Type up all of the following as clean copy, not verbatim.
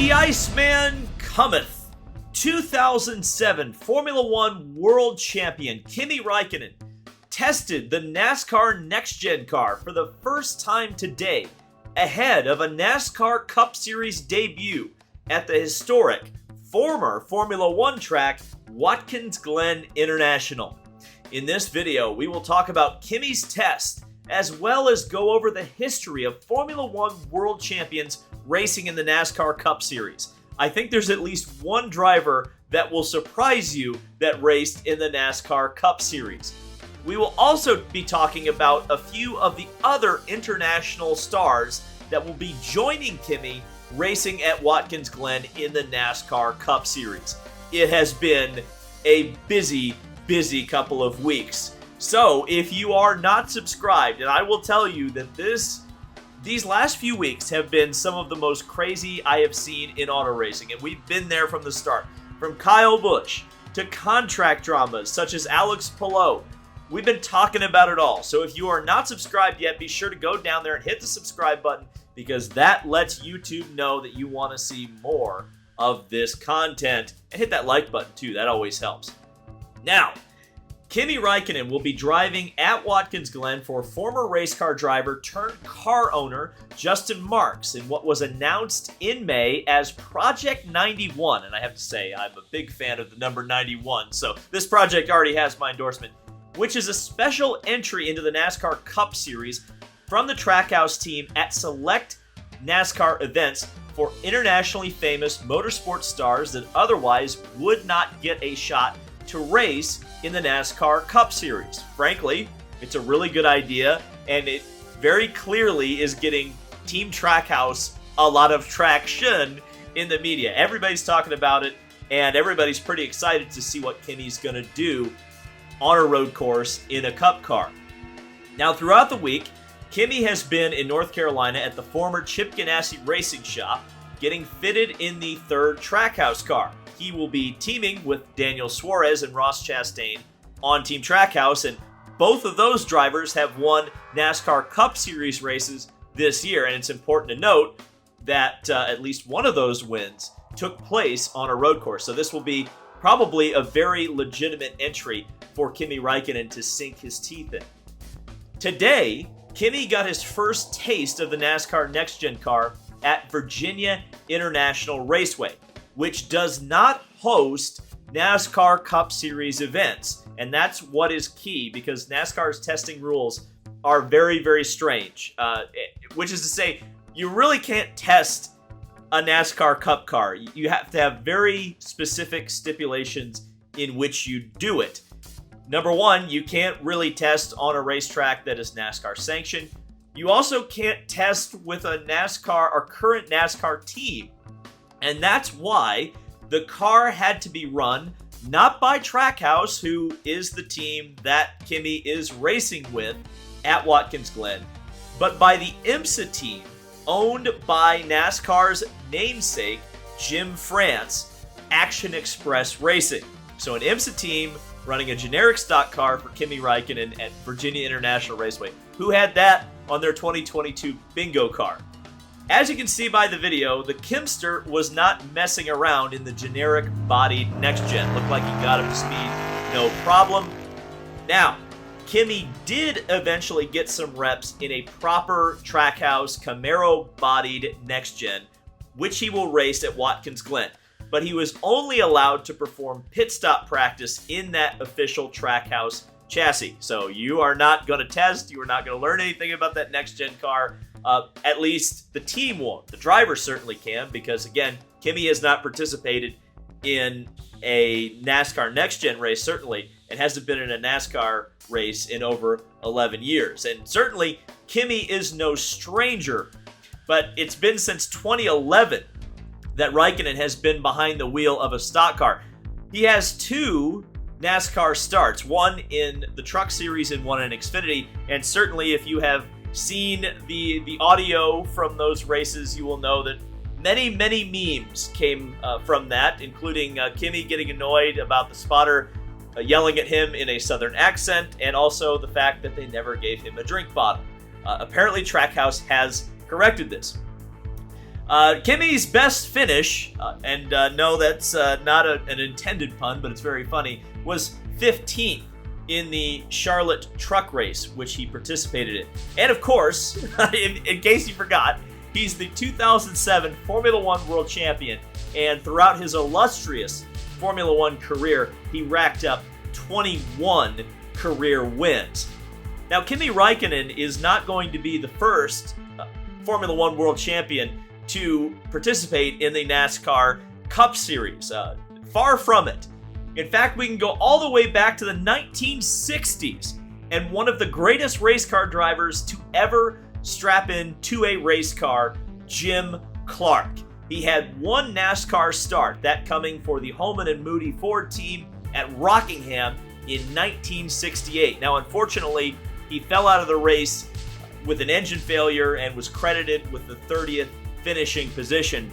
The Iceman cometh. 2007 Formula One World Champion Kimi Räikkönen tested the NASCAR Next Gen car for the first time today, ahead of a NASCAR Cup Series debut at the historic former Formula One track, Watkins Glen International. In this video, we will talk about Kimi's test, as well as go over the history of Formula One World Champions racing in the NASCAR Cup Series. I think there's at least one driver that will surprise you that raced in the NASCAR Cup Series. We will also be talking about a few of the other international stars that will be joining Kimi racing at Watkins Glen in the NASCAR Cup Series. It has been a busy couple of weeks. So if you are not subscribed, and I will tell you that these last few weeks have been some of the most crazy I have seen in auto racing, and we've been there from the start. From Kyle Busch to contract dramas such as Alex Palou. We've been talking about it all. So if you are not subscribed yet, be sure to go down there and hit the subscribe button, because that lets YouTube know that you want to see more of this content. And hit that like button too, that always helps. Now, Kimi Räikkönen will be driving at Watkins Glen for former race car driver turned car owner Justin Marks in what was announced in May as Project 91. And I have to say, I'm a big fan of the number 91, so this project already has my endorsement, which is a special entry into the NASCAR Cup Series from the Trackhouse team at select NASCAR events for internationally famous motorsport stars that otherwise would not get a shot to race in the NASCAR Cup Series. Frankly, it's a really good idea, and it very clearly is getting Team Trackhouse a lot of traction in the media. Everybody's talking about it, and everybody's pretty excited to see what Kimi's going to do on a road course in a Cup car. Now, throughout the week, Kimi has been in North Carolina at the former Chip Ganassi Racing Shop, getting fitted in the third Trackhouse car. He will be teaming with Daniel Suarez and Ross Chastain on Team Trackhouse, and both of those drivers have won NASCAR Cup Series races this year, and it's important to note that at least one of those wins took place on a road course. So this will be probably a very legitimate entry for Kimi Räikkönen to sink his teeth in. Today, Kimi got his first taste of the NASCAR Next Gen car at Virginia International Raceway, which does not host NASCAR Cup Series events. And that's what is key, because NASCAR's testing rules are very strange. Which is to say, you really can't test a NASCAR Cup car. You have to have very specific stipulations in which you do it. Number one, you can't really test on a racetrack that is NASCAR sanctioned. You also can't test with a NASCAR or current NASCAR team. And that's why the car had to be run not by Trackhouse, who is the team that Kimi is racing with at Watkins Glen, but by the IMSA team, owned by NASCAR's namesake, Jim France, Action Express Racing. So an IMSA team running a generic stock car for Kimi Räikkönen at Virginia International Raceway, who had that on their 2022 bingo car. As you can see by the video, the Kimster was not messing around in the generic bodied Next Gen. Looked like he got up to speed, no problem. Now, Kimi did eventually get some reps in a proper Trackhouse Camaro bodied Next Gen, which he will race at Watkins Glen. But he was only allowed to perform pit stop practice in that official Trackhouse chassis. So you are not going to test, you are not going to learn anything about that Next Gen car. At least the team won't. The driver certainly can, because again, Kimi has not participated in a NASCAR Next Gen race, certainly, and hasn't been in a NASCAR race in over 11 years. And certainly, Kimi is no stranger, but it's been since 2011 that Räikkönen has been behind the wheel of a stock car. He has two NASCAR starts, one in the Truck Series and one in Xfinity, and certainly if you have seen the audio from those races, you will know that many memes came from that, including Kimi getting annoyed about the spotter yelling at him in a southern accent, and also the fact that they never gave him a drink bottle. Apparently Trackhouse has corrected this. Kimi's best finish, and no, that's not an intended pun, but it's very funny, was 15th in the Charlotte truck race, which he participated in. And of course, in case you forgot, he's the 2007 Formula One World Champion, and throughout his illustrious Formula One career, he racked up 21 career wins. Now, Kimi Räikkönen is not going to be the first Formula One World Champion to participate in the NASCAR Cup Series. Far from it. In fact, we can go all the way back to the 1960s, and one of the greatest race car drivers to ever strap in to a race car, Jim Clark. He had one NASCAR start, that coming for the Holman and Moody Ford team at Rockingham in 1968. Now, unfortunately, he fell out of the race with an engine failure and was credited with the 30th finishing position.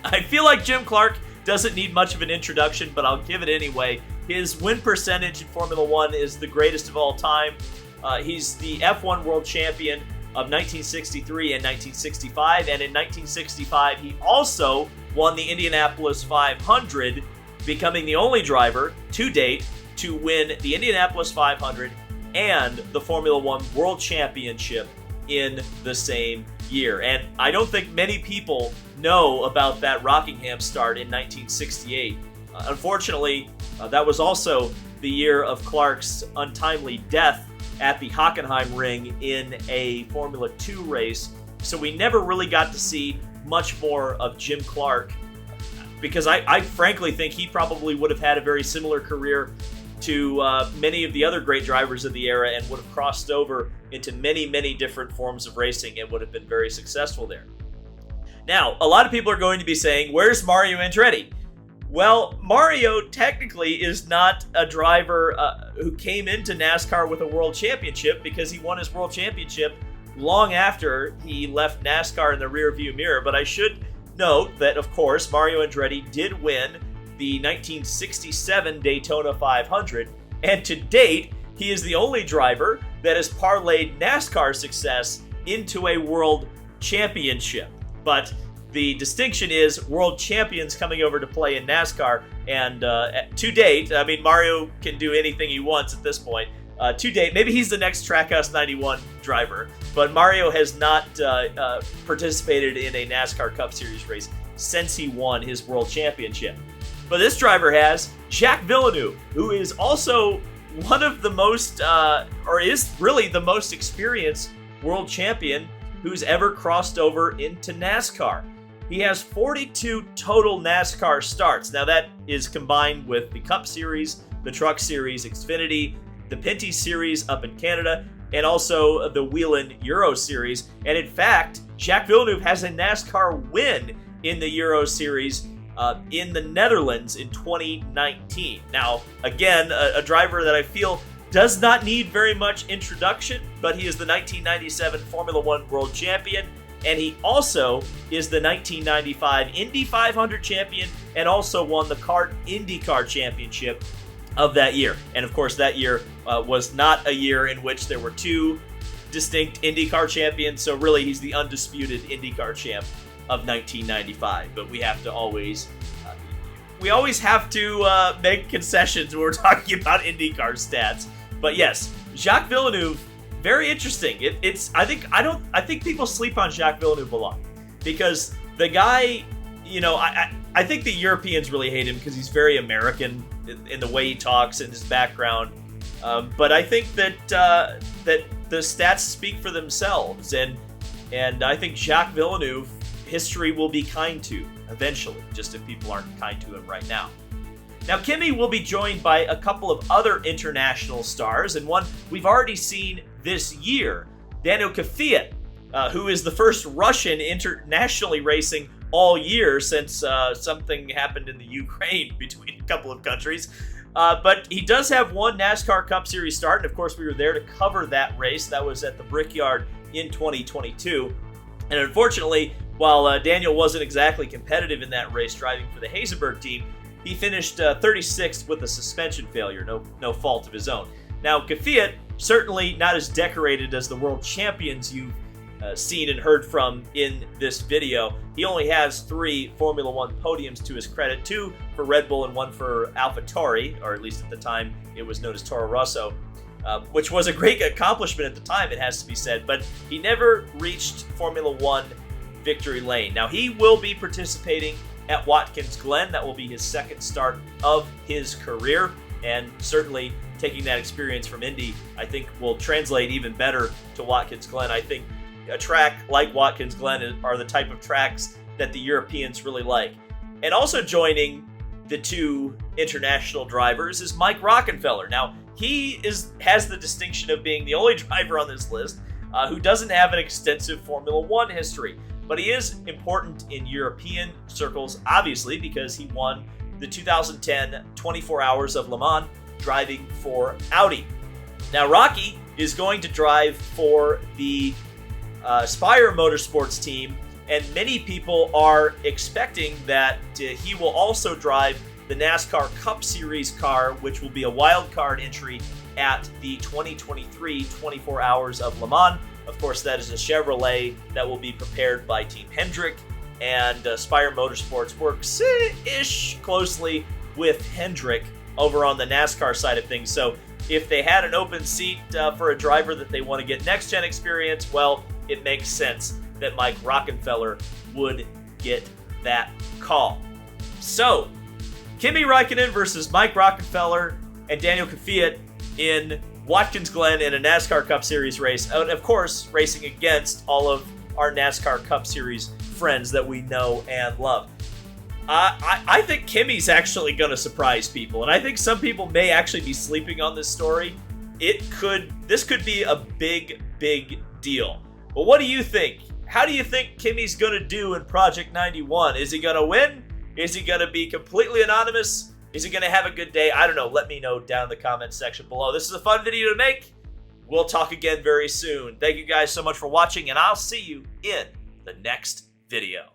I feel like Jim Clark doesn't need much of an introduction, but I'll give it anyway. His win percentage in Formula One is the greatest of all time. He's the F1 World Champion of 1963 and 1965, and in 1965 he also won the Indianapolis 500, becoming the only driver to date to win the Indianapolis 500 and the Formula One World Championship in the same year. And I don't think many people know about that Rockingham start in 1968. Unfortunately, that was also the year of Clark's untimely death at the Hockenheim ring in a Formula 2 race. So we never really got to see much more of Jim Clark, because I frankly think he probably would have had a very similar career to many of the other great drivers of the era, and would have crossed over into many, many different forms of racing and would have been very successful there. Now, a lot of people are going to be saying, where's Mario Andretti? Well, Mario technically is not a driver who came into NASCAR with a world championship, because he won his world championship long after he left NASCAR in the rearview mirror. But I should note that, of course, Mario Andretti did win the 1967 Daytona 500, and to date, he is the only driver that has parlayed NASCAR success into a world championship. But the distinction is world champions coming over to play in NASCAR, and to date, I mean, Mario can do anything he wants at this point. To date, maybe he's the next Trackhouse 91 driver, but Mario has not participated in a NASCAR Cup Series race since he won his world championship. But this driver has Jacques Villeneuve, who is also one of the most, or is really the most experienced world champion who's ever crossed over into NASCAR. He has 42 total NASCAR starts. Now that is combined with the Cup Series, the Truck Series, Xfinity, the Pinty Series up in Canada, and also the Whelen Euro Series. And in fact, Jacques Villeneuve has a NASCAR win in the Euro Series in the Netherlands in 2019. Now, again, a driver that I feel does not need very much introduction, but he is the 1997 Formula One World Champion, and he also is the 1995 Indy 500 champion, and also won the CART IndyCar Championship of that year. And of course, that year was not a year in which there were two distinct IndyCar champions, so really he's the undisputed IndyCar champ of 1995. But we have to always have to make concessions when we're talking about IndyCar stats. But yes, Jacques Villeneuve, very interesting. I think people sleep on Jacques Villeneuve a lot, because the guy, you know, I think the Europeans really hate him because he's very American in the way he talks and his background. But I think that that the stats speak for themselves, and I think Jacques Villeneuve, history will be kind to eventually, just if people aren't kind to him right now. Now, Kimi will be joined by a couple of other international stars, and one we've already seen this year, Daniil Kvyat, who is the first Russian internationally racing all year since something happened in the Ukraine between a couple of countries. But he does have one NASCAR Cup Series start, and of course we were there to cover that race. That was at the Brickyard in 2022. And unfortunately, while Daniel wasn't exactly competitive in that race driving for the Hazenberg team, he finished 36th with a suspension failure, no fault of his own. Now, Kvyat, certainly not as decorated as the world champions you've seen and heard from in this video. He only has 3 Formula One podiums to his credit, 2 for Red Bull and 1 for AlphaTauri, or at least at the time it was known as Toro Rosso, which was a great accomplishment at the time, it has to be said, but he never reached Formula One victory lane. Now, he will be participating at Watkins Glen. That will be his second start of his career, and certainly taking that experience from Indy, I think, will translate even better to Watkins Glen. I think a track like Watkins Glen are the type of tracks that the Europeans really like. And also joining the 2 international drivers is Mike Rockenfeller. Now, he has the distinction of being the only driver on this list who doesn't have an extensive Formula One history. But he is important in European circles, obviously, because he won the 2010 24 Hours of Le Mans driving for Audi. Now, Rocky is going to drive for the Spire Motorsports team, and many people are expecting that he will also drive the NASCAR Cup Series car, which will be a wild card entry at the 2023 24 Hours of Le Mans. Of course, that is a Chevrolet that will be prepared by Team Hendrick, and Spire Motorsports works-ish closely with Hendrick over on the NASCAR side of things. So if they had an open seat for a driver that they want to get next-gen experience, well, it makes sense that Mike Rockenfeller would get that call. So, Kimi Räikkönen versus Mike Rockenfeller and Daniel Kvyat in Watkins Glen in a NASCAR Cup Series race. And of course, racing against all of our NASCAR Cup Series friends that we know and love. I think Kimi's actually going to surprise people, and I think some people may actually be sleeping on this story. This could be a big, big deal. But what do you think? How do you think Kimi's going to do in Project 91? Is he going to win? Is he going to be completely anonymous? Is he going to have a good day? I don't know. Let me know down in the comments section below. This is a fun video to make. We'll talk again very soon. Thank you guys so much for watching, and I'll see you in the next video.